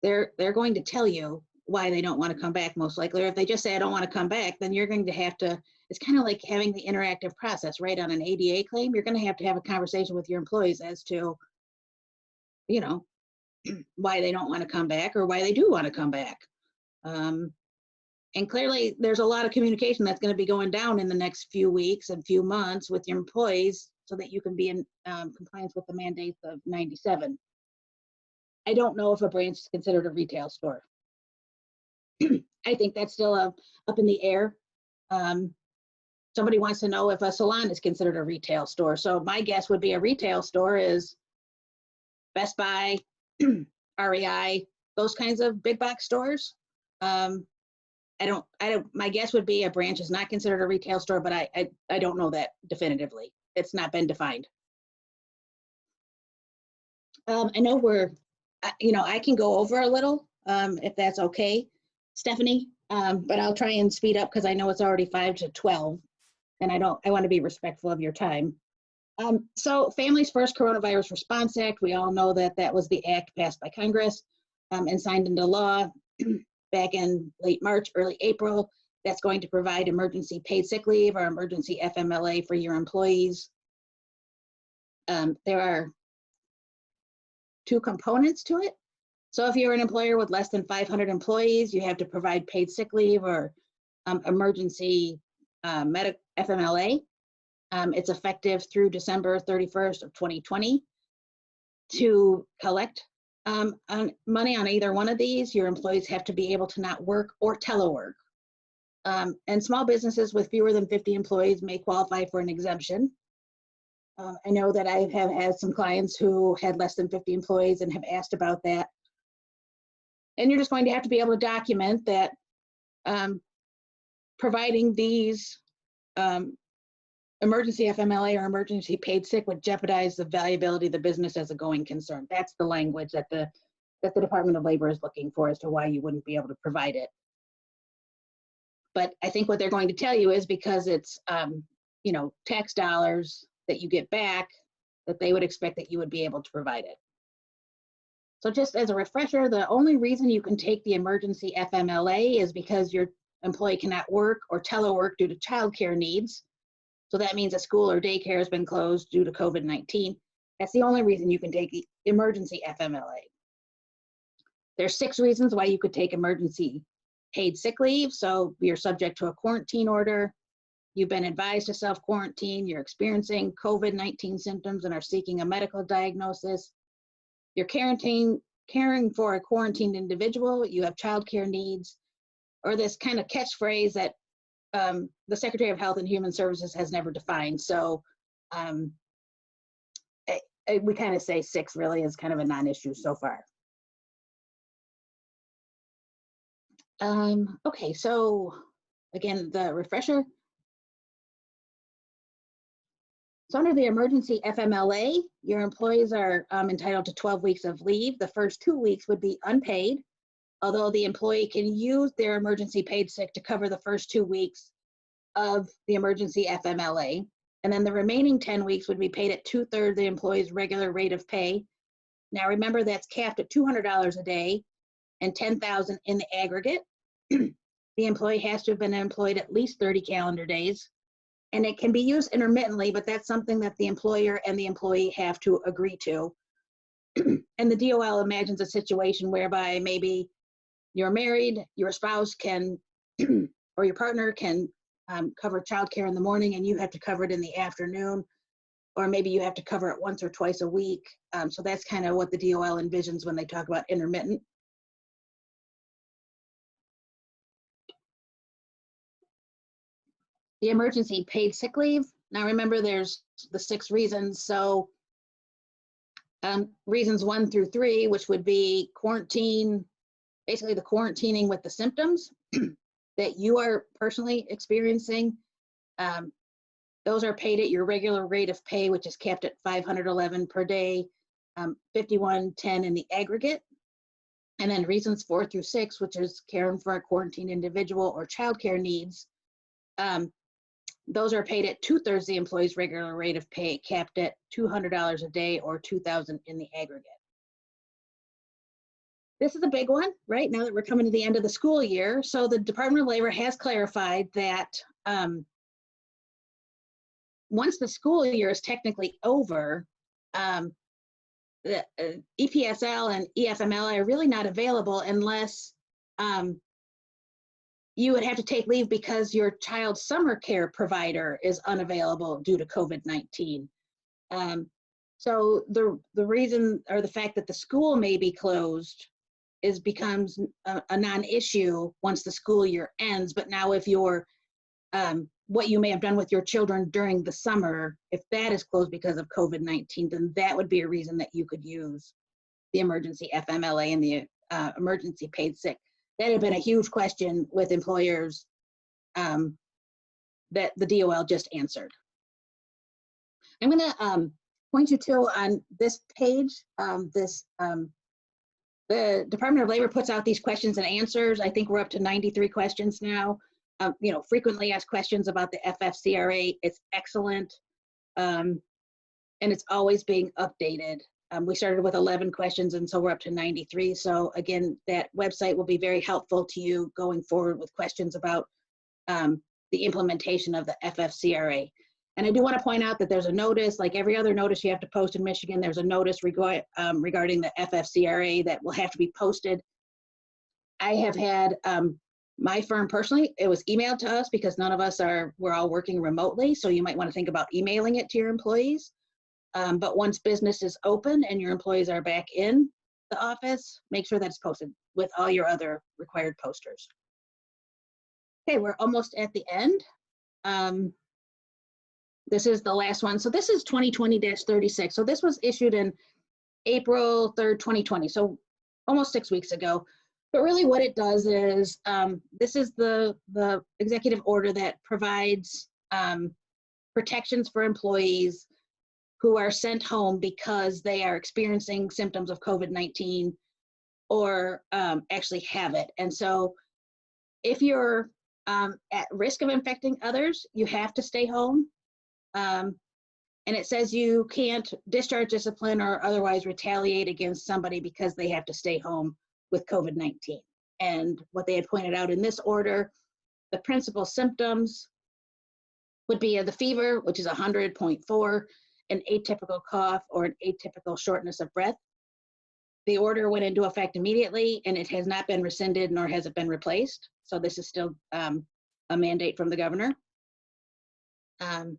they're going to tell you why they don't want to come back, most likely. Or if they just say, I don't want to come back, then you're going to have to, it's kind of like having the interactive process, right? On an ADA claim, you're going to have a conversation with your employees as to, why they don't want to come back or why they do want to come back. And clearly there's a lot of communication that's going to be going down in the next few weeks and few months with your employees so that you can be in compliance with the mandates of 97. I don't know if a branch is considered a retail store. I think that's still up in the air. Somebody wants to know if a salon is considered a retail store. So my guess would be a retail store is Best Buy, REI, those kinds of big box stores. My guess would be a branch is not considered a retail store, but I don't know that definitively. It's not been defined. I know I can go over a little, if that's okay, Stephanie, but I'll try and speed up because I know it's already 5 to 12 and I want to be respectful of your time. So Families First Coronavirus Response Act, we all know that was the act passed by Congress and signed into law back in late March, early April. That's going to provide emergency paid sick leave or emergency FMLA for your employees. There are two components to it. So if you're an employer with less than 500 employees, you have to provide paid sick leave or emergency FMLA. It's effective through December 31st of 2020. To collect money on either one of these, your employees have to be able to not work or telework. And small businesses with fewer than 50 employees may qualify for an exemption. I know that I have had some clients who had less than 50 employees and have asked about that. And you're just going to have to be able to document that providing these emergency FMLA or emergency paid sick would jeopardize the valuability of the business as a going concern. That's the language that the Department of Labor is looking for as to why you wouldn't be able to provide it. But I think what they're going to tell you is because it's tax dollars that you get back, that they would expect that you would be able to provide it. So just as a refresher, the only reason you can take the emergency FMLA is because your employee cannot work or telework due to childcare needs. So that means a school or daycare has been closed due to COVID-19. That's the only reason you can take the emergency FMLA. There's 6 reasons why you could take emergency paid sick leave. So you're subject to a quarantine order. you've been advised to self-quarantine, you're experiencing COVID-19 symptoms and are seeking a medical diagnosis, you're caring for a quarantined individual, you have childcare needs, or this kind of catchphrase that the Secretary of Health and Human Services has never defined. So we kind of say 6 really is kind of a non-issue so far. Okay, so again, the refresher. So under the emergency FMLA, your employees are entitled to 12 weeks of leave. The first 2 weeks would be unpaid, although the employee can use their emergency paid sick to cover the first 2 weeks of the emergency FMLA. And then the remaining 10 weeks would be paid at 2/3 the employee's regular rate of pay. Now remember, that's capped at $200 a day and $10,000 in the aggregate. The employee has to have been employed at least 30 calendar days. And it can be used intermittently, but that's something that the employer and the employee have to agree to. And the DOL imagines a situation whereby maybe you're married, your spouse can, or your partner can cover childcare in the morning and you have to cover it in the afternoon, or maybe you have to cover it once or twice a week. So that's kind of what the DOL envisions when they talk about intermittent. The emergency paid sick leave. Now remember, there's the 6 reasons. So reasons 1 through 3, which would be quarantine, basically the quarantining with the symptoms that you are personally experiencing. Those are paid at your regular rate of pay, which is capped at $511 per day, $51.10 in the aggregate. And then reasons 4 through 6, which is caring for a quarantined individual or childcare needs. Those are paid at 2/3 the employee's regular rate of pay, capped at $200 a day or $2,000 in the aggregate. This is a big one, right? Now that we're coming to the end of the school year. So the Department of Labor has clarified that once the school year is technically over, the EPSL and EFMLA are really not available unless you would have to take leave because your child's summer care provider is unavailable due to COVID-19. So the reason, or the fact that the school may be closed becomes a non-issue once the school year ends. But now if you're, what you may have done with your children during the summer, if that is closed because of COVID-19, then that would be a reason that you could use the emergency FMLA and the emergency paid sick. That had been a huge question with employers that the DOL just answered. I'm going to point you to on this page, the Department of Labor puts out these questions and answers. I think we're up to 93 questions now. Frequently asked questions about the FFCRA. It's excellent, and it's always being updated. We started with 11 questions, and so we're up to 93. So again, that website will be very helpful to you going forward with questions about the implementation of the FFCRA. And I do want to point out that there's a notice, like every other notice you have to post in Michigan, there's a notice regarding the FFCRA that will have to be posted. I have had my firm personally, it was emailed to us because none of us we're all working remotely. So you might want to think about emailing it to your employees. But once business is open and your employees are back in the office, make sure that's posted with all your other required posters. Okay, we're almost at the end. This is the last one. So this is 2020-36. So this was issued in April 3rd, 2020. So almost 6 weeks ago. But really what it does is, this is the executive order that provides protections for employees who are sent home because they are experiencing symptoms of COVID-19 or actually have it. And so if you're at risk of infecting others, you have to stay home. And it says you can't discharge discipline or otherwise retaliate against somebody because they have to stay home with COVID-19. And what they had pointed out in this order, the principal symptoms would be the fever, which is 100.4, an atypical cough or an atypical shortness of breath. The order went into effect immediately and it has not been rescinded nor has it been replaced. So this is still a mandate from the governor. I'm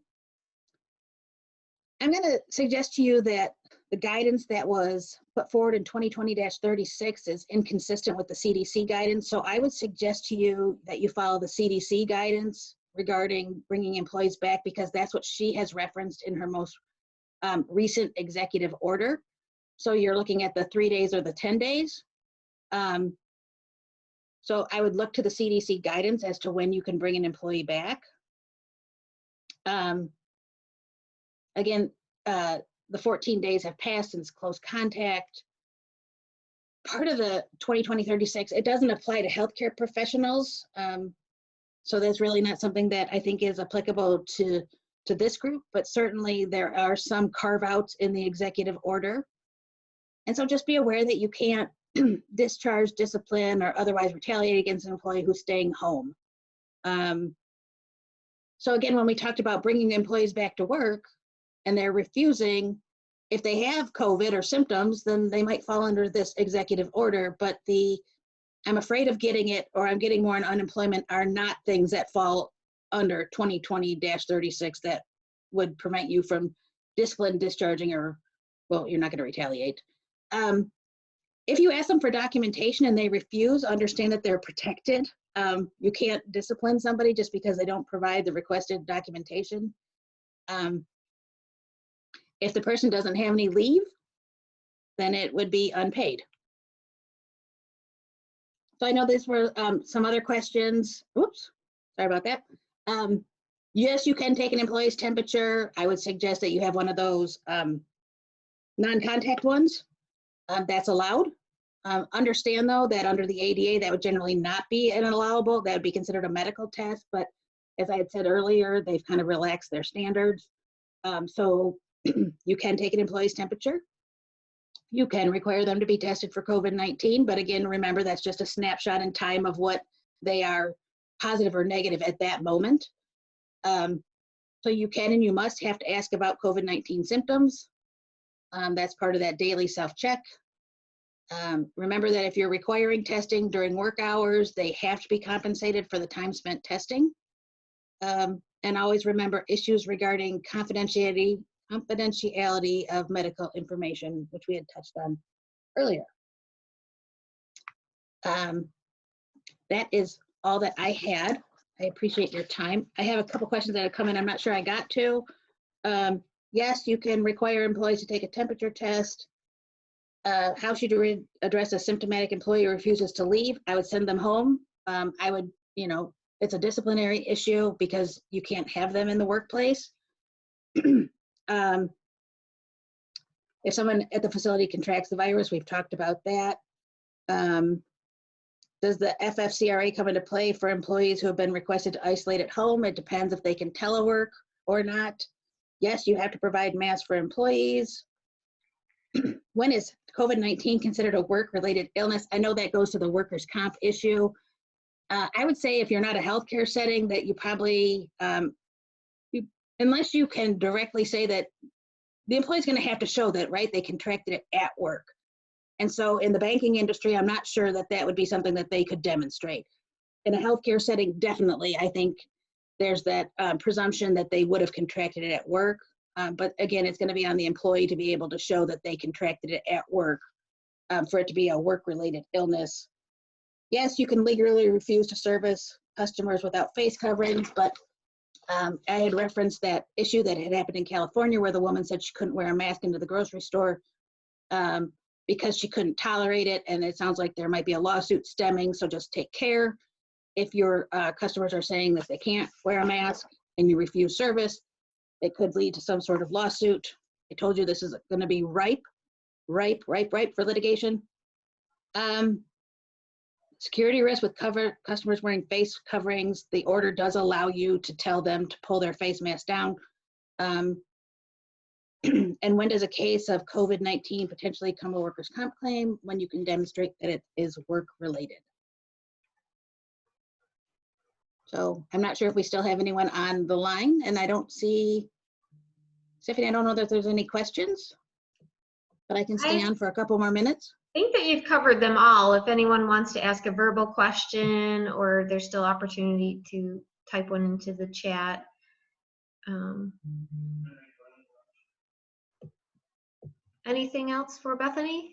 going to suggest to you that the guidance that was put forward in 2020-36 is inconsistent with the CDC guidance. So I would suggest to you that you follow the CDC guidance regarding bringing employees back, because that's what she has referenced in her most recent executive order. So you're looking at the 3 days or the 10 days. So I would look to the CDC guidance as to when you can bring an employee back. Again, the 14 days have passed since close contact. Part of the 2020-36, it doesn't apply to healthcare professionals. So that's really not something that I think is applicable to this group, but certainly there are some carve-outs in the executive order. And so just be aware that you can't discharge, discipline, or otherwise retaliate against an employee who's staying home. So again, when we talked about bringing employees back to work and they're refusing, if they have COVID or symptoms, then they might fall under this executive order. But I'm afraid of getting it, or I'm getting more in unemployment, are not things that fall under 2020-36 that would prevent you from discipline, discharging, or, well, you're not going to retaliate. If you ask them for documentation and they refuse, understand that they're protected. You can't discipline somebody just because they don't provide the requested documentation. If the person doesn't have any leave, then it would be unpaid. So I know these were some other questions. Oops, sorry about that. Yes, you can take an employee's temperature. I would suggest that you have one of those non-contact ones. That's allowed. Understand though that under the ADA, that would generally not be an allowable. That would be considered a medical test. But as I had said earlier, they've kind of relaxed their standards. So you can take an employee's temperature. You can require them to be tested for COVID-19, but again, remember that's just a snapshot in time of what they are positive or negative at that moment. So you can and you must have to ask about COVID-19 symptoms. That's part of that daily self-check. Remember that if you're requiring testing during work hours, they have to be compensated for the time spent testing. And always remember issues regarding confidentiality of medical information, which we had touched on earlier. That is all that I had. I appreciate your time. I have a couple questions that have come in I'm not sure I got to. Yes, you can require employees to take a temperature test. How should you address a symptomatic employee who refuses to leave? I would send them home. I would, it's a disciplinary issue because you can't have them in the workplace. If someone at the facility contracts the virus, we've talked about that. Does the FFCRA come into play for employees who have been requested to isolate at home? It depends if they can telework or not. Yes, you have to provide masks for employees. When is COVID-19 considered a work-related illness? I know that goes to the workers' comp issue. I would say if you're not a healthcare setting, that you probably, unless you can directly say that the employee's going to have to show that, right? They contracted it at work. And so in the banking industry, I'm not sure that that would be something that they could demonstrate. In a healthcare setting, definitely, I think there's that presumption that they would have contracted it at work. But again, it's going to be on the employee to be able to show that they contracted it at work for it to be a work-related illness. Yes, you can legally refuse to service customers without face coverings, but I had referenced that issue that had happened in California where the woman said she couldn't wear a mask into the grocery store because she couldn't tolerate it, and it sounds like there might be a lawsuit stemming, so just take care. If your customers are saying that they can't wear a mask and you refuse service, it could lead to some sort of lawsuit. I told you this is going to be ripe for litigation. Security risk with customers wearing face coverings. The order does allow you to tell them to pull their face mask down. And when does a case of COVID-19 potentially come a workers' comp claim? When you can demonstrate that it is work-related. So I'm not sure if we still have anyone on the line, and I don't see, Stephanie, I don't know that there's any questions, but I can stay on for a couple more minutes. I think that you've covered them all. If anyone wants to ask a verbal question, or there's still opportunity to type one into the chat. Anything else for Bethany?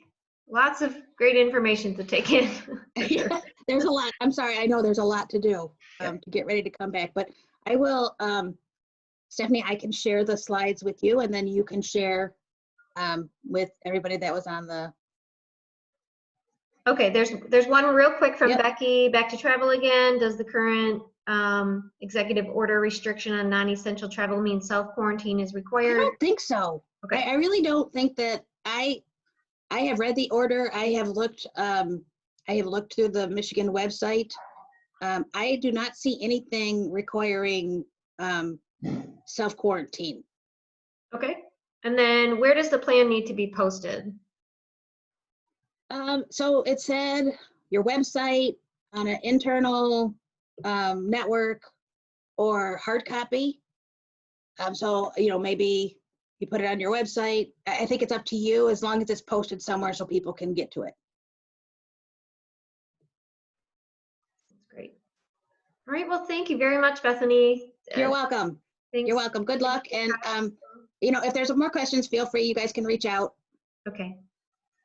Lots of great information to take in. for sure. Yeah, there's a lot. I'm sorry. I know there's a lot to do to get ready to come back, but I will, Stephanie, I can share the slides with you and then you can share with everybody that was on the. Okay, there's one real quick from Yep. Becky. Back to travel again. Does the current executive order restriction on non-essential travel mean self-quarantine is I required? don't think so. Okay. I really don't think that I have read the order. I have looked through the Michigan website. I do not see anything requiring self-quarantine. Okay. And then where does the plan need to be posted? So it said your website, on an internal network, or hard copy. So, maybe you put it on your website. I think it's up to you as long as it's posted somewhere so people can get to it. That's great. All right. Well, thank you very much, Bethany. You're welcome. Thanks. You're welcome. Good luck. And, if there's more questions, feel free. You guys can reach out. Okay.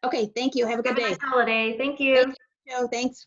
Okay. Thank you. Have a good Have a day. nice holiday. Thank you. Thanks.